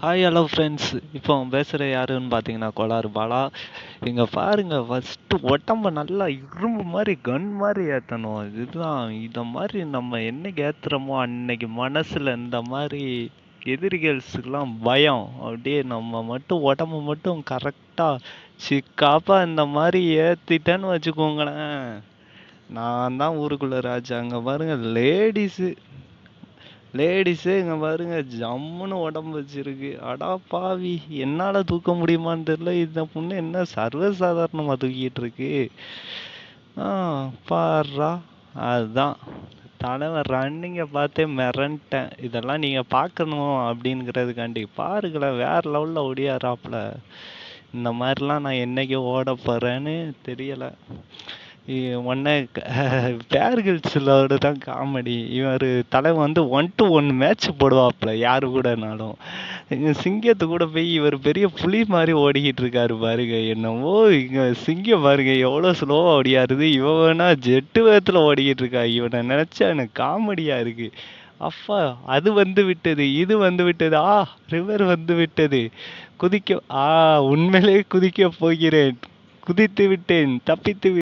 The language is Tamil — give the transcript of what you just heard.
Hi hello friends. இப்போ பேசுகிற யாருன்னு பார்த்தீங்கன்னா கோளாறு பாலா. இங்கே பாருங்க, ஃபஸ்ட்டு உடம்ப நல்லா இரும்பு மாதிரி கன் மாதிரி ஏற்றணும். இதுதான் இதை மாதிரி நம்ம என்னைக்கு ஏற்றுறோமோ அன்னைக்கு மனசில் இந்த மாதிரி எதிரிகளுக்கெல்லாம் பயம். அப்படியே நம்ம மட்டும் உடம்பு மட்டும் கரெக்டாக சிக்காப்பா இந்த மாதிரி ஏற்றிட்டேன்னு வச்சுக்கோங்களேன், நான் தான் ஊருக்குள்ள ராஜா. அங்கே பாருங்க லேடிஸே இங்க பாருங்க ஜம்முன்னு உடம்பு வச்சிருக்கு. அடா பாவி, என்னால தூக்க முடியுமான்னு தெரியல. இந்த பொண்ணு என்ன சர்வசாதாரணமா தூக்கிட்டு இருக்கு. பாருடா. அதுதான் தலைவன் ரன்னிங்க பார்த்தே மிரண்டேன். இதெல்லாம் நீங்க பார்க்கணும் அப்படிங்கிறதுக்காண்டி பாருங்களேன், வேற லெவல்ல ஓடியாராப்ல. இந்த மாதிரிலாம் நான் என்னைக்கு ஓட போறேன்னு தெரியல. ஒன்னே பேர் கில்ஸோட தான் காமெடி. இவர் தலைவன் வந்து 1-to-1 மேட்ச் போடுவாப்புல யாரு கூடனாலும். சிங்கத்து கூட போய் இவர் பெரிய புலி மாதிரி ஓடிக்கிட்டு இருக்காரு பாருங்க. என்னவோ இங்க சிங்கம் பாருங்க எவ்வளோ ஸ்லோவா ஓடியாருது. இவன் வேணா ஜெட்டு வேகத்தில் ஓடிக்கிட்டு இருக்கா. இவனை நினைச்சா எனக்கு காமெடியா இருக்கு. அப்பா, அது வந்து விட்டது, இது வந்து விட்டது, ரிவர் வந்து விட்டது. குதிக்க உண்மையிலே குதிக்க போகிறேன். குதித்து விட்டேன், தப்பித்து